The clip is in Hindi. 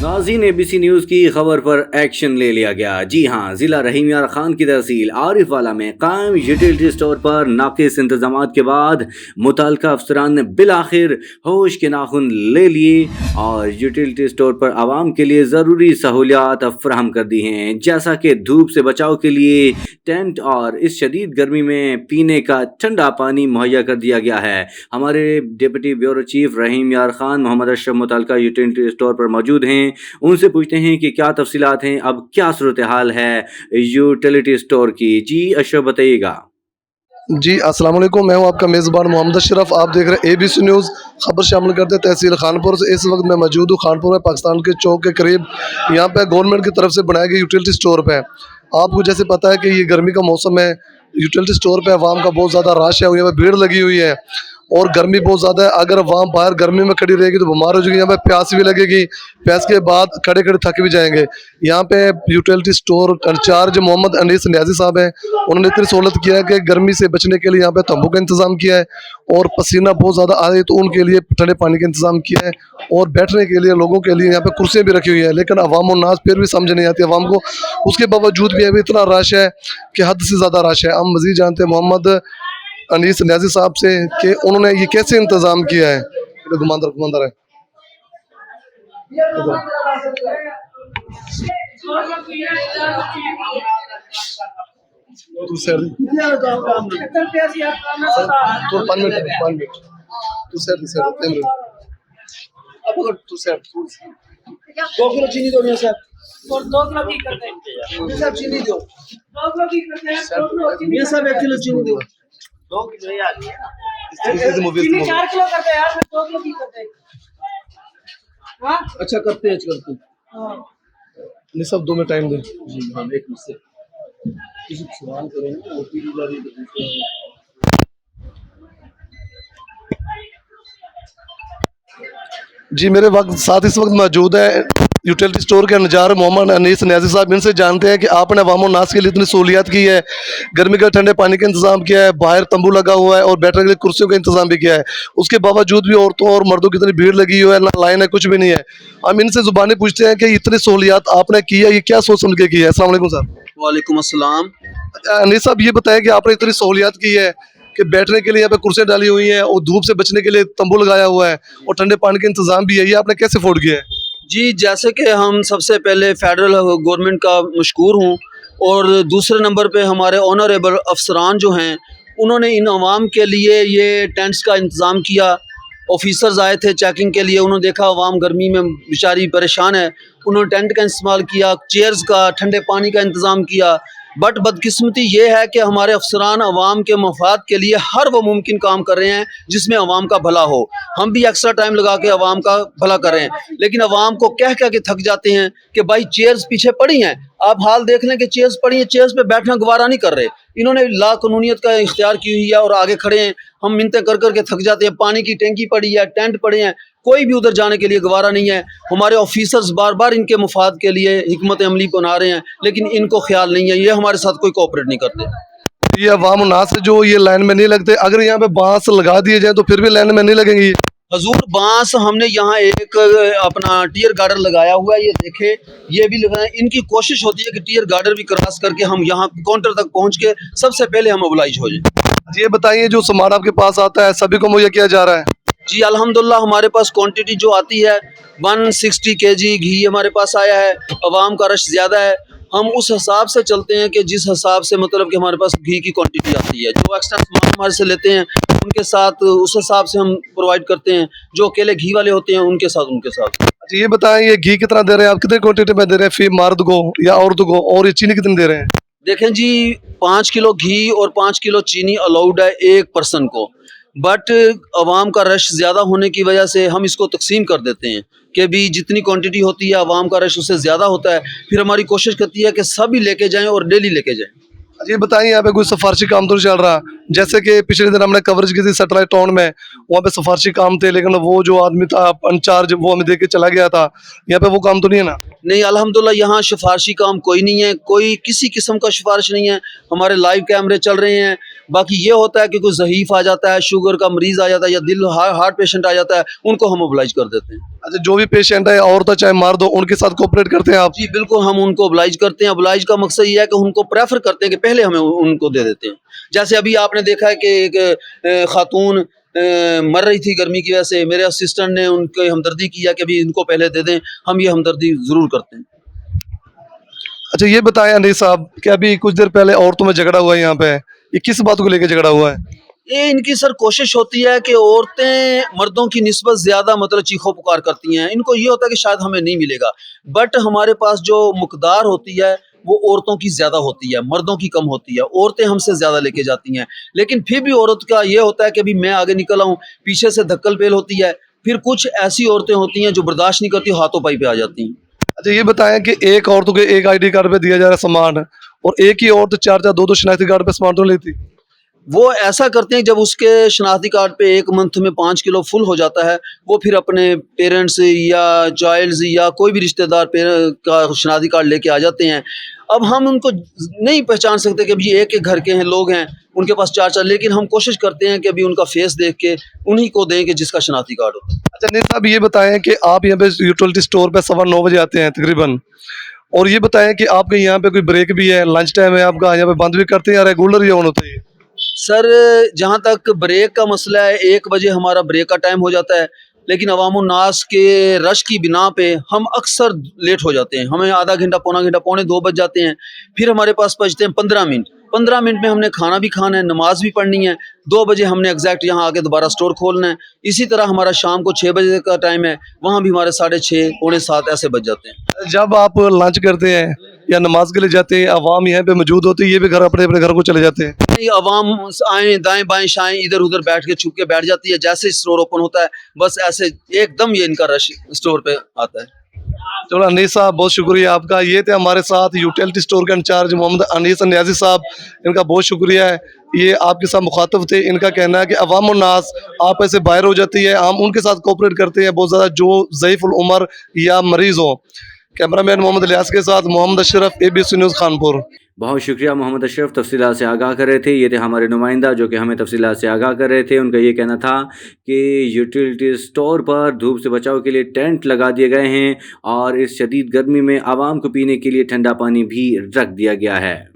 नाज़रीन, ABC न्यूज़ की खबर पर एक्शन ले लिया गया। जी हां, जिला रहीम यार खान की तहसील आरिफवाला में कायम यूटिलिटी स्टोर पर नाकिस इंतजामात के बाद मुतल्लिका अफसरान ने बिलाखिर होश के नाखून ले लिए और यूटिलिटी स्टोर पर आवाम के लिए ज़रूरी सहूलियात फराहम कर दी हैं, जैसा कि धूप से बचाव के लिए टेंट और इस शदीद गर्मी में पीने का ठंडा पानी मुहैया कर दिया गया है। हमारे डिप्टी ब्यूरो चीफ रहीम यार खान मोहम्मद अशरफ मुतल्लिका यूटिलिटी स्टोर पर मौजूद हैं। उनसे पूछते हैं कि क्या तफसीलात हैं, अब क्या सूरत हाल है यूटिलिटी स्टोर की। जी अशरफ, बताइएगा। जी अस्सलाम वालेकुम, मैं हूं आपका मेज़बान मोहम्मद अशरफ। आप देख रहे हैं ABC न्यूज़। खबर शामिल करते हैं तहसील खानपुर से। इस वक्त मैं मौजूद हूं खानपुर में, पाकिस्तान के चौक के करीब। यहां पे गवर्नमेंट की तरफ से बनाए गए यूटिलिटी स्टोर पे आपको जैसे पता है कि ये गर्मी का मौसम है। यूटिलिटी स्टोर पे अवाम का बहुत ज़्यादा रश है और यहाँ पे भीड़ लगी हुई है और गर्मी बहुत ज़्यादा है। अगर अवाम बाहर गर्मी में खड़ी रहेगी तो बीमार हो जाएगी। यहाँ पे प्यास भी लगेगी, प्यास के बाद खड़े खड़े थक भी जाएंगे। यहाँ पे utility store incharge Mohammad Anees Niazi साहब हैं। उन्होंने इतनी सहूलत किया है कि गर्मी से बचने के लिए यहाँ पे तंबू का इंतज़ाम किया है और पसीना बहुत ज़्यादा आ रही है तो उनके लिए ठंडे पानी का इंतज़ाम किया है और बैठने के लिए लोगों के लिए यहाँ पे कुर्सियाँ भी रखी हुई है। लेकिन अवाम नाज फिर भी समझ नहीं आती अवाम को, उसके बावजूद भी अभी इतना रश है कि हद से ज़्यादा रश है। हम मज़ीद जानते हैं मोहम्मद अनीस नियाजी साहब से कि उन्होंने ये कैसे इंतज़ाम किया है। घुमांदर है। तू सर तो 5 मिनट तू सर अब अगर तू सर 2 किलो चीनी दो मेरे सर और 2 किलो की करते हैं सर चीनी दो 2 किलो की करते हैं ये सब 1 किलो चीनी दो 2 किलो यार चीनी 4 किलो करते हैं यार 2 किलो की करते हैं। हां अच्छा करते हैं हां नहीं सब 2 में टाइम दे जी। हां एक मुझसे किसी सवाल करेंगे वो पीली जा रही है। जी मेरे वक्त साथ इस वक्त मौजूद है यूटिलिटी स्टोर के इंचार्ज मोहम्मद अनीस नियाजी साहब। इनसे जानते हैं कि आपने अवाम नास के लिए इतनी सहूलियत की है, गर्मी का ठंडे पानी का इंतजाम किया है, बाहर तंबू लगा हुआ है और बैठने के लिए कुर्सियों का इंतजाम भी किया है। उसके बावजूद भी औरतों और मर्दों की इतनी भीड़ लगी हुई है, ना लाइन है, कुछ भी नहीं है। हम इनसे जुबानी पूछते हैं कि इतनी सहूलियत आपने की है, ये क्या सोच समझ के की है। अस्सलाम वालेकुम सर। वालेकुम अस्सलाम। अनीस साहब ये बताएं कि आपने इतनी सहूलियत की है कि बैठने के लिए यहाँ पे कुर्सियाँ डाली हुई हैं और धूप से बचने के लिए तंबू लगाया हुआ है और ठंडे पानी का इंतजाम भी है, ये आपने कैसे अफोर्ड किया है? जी जैसे कि हम सबसे पहले फेडरल गवर्नमेंट का मशकूर हूँ और दूसरे नंबर पे हमारे ऑनरेबल अफसरान जो हैं उन्होंने इन अवाम के लिए ये टेंट्स का इंतज़ाम किया। ऑफिसर्स आए थे चेकिंग के लिए, उन्होंने देखा अवाम गर्मी में बेचारी परेशान है, उन्होंने टेंट का इस्तेमाल किया, चेयर्स का, ठंडे पानी का इंतज़ाम किया। बट बदकिस्मती ये है कि हमारे अफसरान अवाम के मफाद के लिए हर वो मुमकिन काम कर रहे हैं जिसमें अवाम का भला हो। हम भी एक्स्ट्रा टाइम लगा के अवाम का भला कर रहे हैं, लेकिन अवाम को कह के थक जाते हैं कि भाई चेयर्स पीछे पड़ी हैं। आप हाल देख लें कि चेयर्स पड़ी हैं, चेयर्स पे बैठना गवारा नहीं कर रहे। इन्होंने ला कानूनियत का इख्तियार की हुई है और आगे खड़े हैं। हम मिन्नतें कर कर के थक जाते हैं। पानी की टैंकी पड़ी है, टेंट पड़े हैं, कोई भी उधर जाने के लिए गवारा नहीं है। हमारे ऑफिसर्स बार बार इनके मुफाद के लिए हिकमत अमली बना रहे हैं, लेकिन इनको ख्याल नहीं है, ये हमारे साथ कोई कोऑपरेट नहीं करते। ये अवाम नास जो ये लाइन में नहीं लगते, अगर यहाँ पे बांस लगा दिए जाए तो फिर भी लाइन में नहीं लगेंगे। हजूर बांस हमने यहाँ एक अपना टीयर गार्डर लगाया हुआ है, ये देखे ये भी लगाया। इनकी कोशिश होती है कि टीयर गार्डर भी क्रॉस करके हम यहाँ काउंटर तक पहुँच के सबसे पहले हम मोबिलाइज हो जाए। ये बताइए जो सामान आपके पास आता है सभी को मुहैया किया जा रहा है? जी अल्हम्दुलिल्लाह हमारे पास क्वांटिटी जो आती है 160 kg घी हमारे पास आया है। अवाम का रश ज़्यादा है, हम उस हिसाब से चलते हैं कि जिस हिसाब से मतलब कि हमारे पास घी की क्वांटिटी आती है। जो एक्स्ट्रा सामान हमारे से लेते हैं उनके साथ उस हिसाब से हम प्रोवाइड करते हैं। जो अकेले घी वाले होते हैं उनके साथ। अच्छा ये बताएं ये घी कितना दे रहे हैं आप, कितने क्वांटिटी में दे रहे हैं फी मर्द को या औरत को, और ये चीनी कितनी दे रहे हैं? देखें जी 5 किलो घी और 5 किलो चीनी अलाउड है एक पर्सन को, बट अवाम का रश ज़्यादा होने की वजह से हम इसको तकसीम कर देते हैं कि भी जितनी क्वांटिटी होती है अवाम का रश उससे ज़्यादा होता है। फिर हमारी कोशिश करती है कि सभी लेके जाएं और डेली लेके जाएं। ये बताइए यहाँ पे कोई सिफारशी काम तो नहीं चल रहा? जैसे कि पिछले दिन हमने कवरेज की थी सैटेलाइट टाउन में, वहाँ पे सिफारशी काम थे, लेकिन वो जो आदमी था इंचार्ज वो हमें दे के चला गया था। यहाँ पे वो काम तो नहीं है ना? नहीं अल्हम्दुलिल्लाह यहाँ सिफारशी काम कोई नहीं है, कोई किसी किस्म का सिफारिश नहीं है। हमारे लाइव कैमरे चल रहे हैं, बाकी ये होता है कि कोई ज़ईफ़ आ जाता है, शुगर का मरीज़ आ जाता है या दिल हार्ट पेशेंट आ जाता है, उनको हम ओबलाइज कर देते हैं। अच्छा, जो भी पेशेंट है औरत चाहे मर्द हो उनके साथ कोऑपरेट करते हैं आप? जी, बिल्कुल हम उनको ओबलाइज करते हैं। ओबलाइज का मकसद ये है कि उनको प्रेफ़र करते हैं कि पहले हमें उनको दे देते हैं। जैसे अभी आपने देखा है कि एक खातून मर रही थी गर्मी की वजह से, मेरे असिस्टेंट ने उनकी हमदर्दी किया कि अभी इनको पहले दे दें, हम ये हमदर्दी ज़रूर करते हैं। अच्छा, ये बताएं अनीस साहब कि अभी कुछ देर पहले औरतों में झगड़ा हुआ है यहाँ पे, ये किस बात को लेकर झगड़ा हुआ है? ये इनकी सर कोशिश होती है कि औरतें मर्दों की निस्बत ज़्यादा मतलब चीखो-पुकार करती हैं। इनको ये होता है कि शायद हमें नहीं मिलेगा, बट हमारे पास जो मकदार होती है, वो औरतों की ज़्यादा होती है, मर्दों की कम होती है। औरतें हमसे ज़्यादा लेके जाती हैं, लेकिन फिर भी औरत का ये होता है कि अभी मैं आगे निकल आऊँ, पीछे से धक्कल-पेल होती है। फिर कुछ ऐसी औरतें होती हैं जो बर्दाश्त नहीं करती, हाथों-पाई पे आ जाती हैं। अच्छा, ये बताएं कि एक औरत को एक आईडी कार्ड पे दिया जा रहा है सामान और एक ही औरत 4-4 2-2 शनाख्ती कार्ड पे सामान तो नहीं लेती? वो ऐसा करते हैं जब उसके शनाख्ती कार्ड पे 1 मंथ में 5 किलो फुल हो जाता है, वो फिर अपने पेरेंट्स या चाइल्ड्स या कोई भी रिश्तेदार का शनाख्ती कार्ड लेके आ जाते हैं। अब हम उनको नहीं पहचान सकते कि अभी एक-एक घर के हैं लोग हैं, उनके पास 4-4, लेकिन हम कोशिश करते हैं कि अभी उनका फेस देख के उन्हीं को दें कि जिसका शनाख्ती कार्ड हो। अच्छा अनीस साहब, ये बताएं कि आप यहाँ पे यूटिलिटी स्टोर पे 9:15 बजे आते हैं तकरीबन, और ये बताएं कि आपके यहाँ पे कोई ब्रेक भी है, लंच टाइम है आपका, यहाँ पे बंद भी करते हैं या रेगुलर ही ऑन होता है ये? सर, जहाँ तक ब्रेक का मसला है, 1 बजे हमारा ब्रेक का टाइम हो जाता है, लेकिन अवामुन्नास के रश की बिना पे हम अक्सर लेट हो जाते हैं। हमें आधा घंटा, पौना घंटा, पौने 2 बज जाते हैं। फिर हमारे पास बचते हैं 15 मिनट। 15 मिनट में हमने खाना भी खाना है, नमाज़ भी पढ़नी है। 2 बजे हमने एग्ज़ैक्ट यहाँ आके दोबारा स्टोर खोलना है। इसी तरह हमारा शाम को 6 बजे का टाइम है, वहाँ भी हमारे 6:30, पौने 7 ऐसे बज जाते हैं। जब आप लंच करते हैं या नमाज के लिए जाते हैं, अवाम यहाँ पे मौजूद होती है, ये भी घर अपने अपने घर को चले जाते हैं? नहीं, अवाम आएँ, दाएँ-बाएँ शाएँ इधर-उधर बैठ के छुप के बैठ जाती है। जैसे ही स्टोर ओपन होता है, बस ऐसे एकदम ये इनका रश स्टोर पे आता है। चलो अनीस साहब, बहुत शुक्रिया आपका। ये थे हमारे साथ यूटिलिटी स्टोर के इंचार्ज मोहम्मद अनीस नियाज़ी साहब, इनका बहुत शुक्रिया है। ये आपके साथ मुखातब थे। इनका कहना है कि अवाम उन्नास आप ऐसे बाहर हो जाती है, हम उनके साथ कोऑपरेट करते हैं बहुत ज़्यादा, जो ज़ईफ़ुल उमर या मरीज़ हो। कैमरामैन मोहम्मद इलियास के साथ मोहम्मद अशरफ, ABC न्यूज़ खानपुर। बहुत शुक्रिया मोहम्मद अशरफ, तफसीलात से आगाह कर रहे थे। ये थे हमारे नुमाइंदा जो कि हमें तफसीलात से आगाह कर रहे थे। उनका ये कहना था कि यूटिलिटी स्टोर पर धूप से बचाव के लिए टेंट लगा दिए गए हैं और इस शदीद गर्मी में आवाम को पीने के लिए ठंडा पानी भी रख दिया गया है।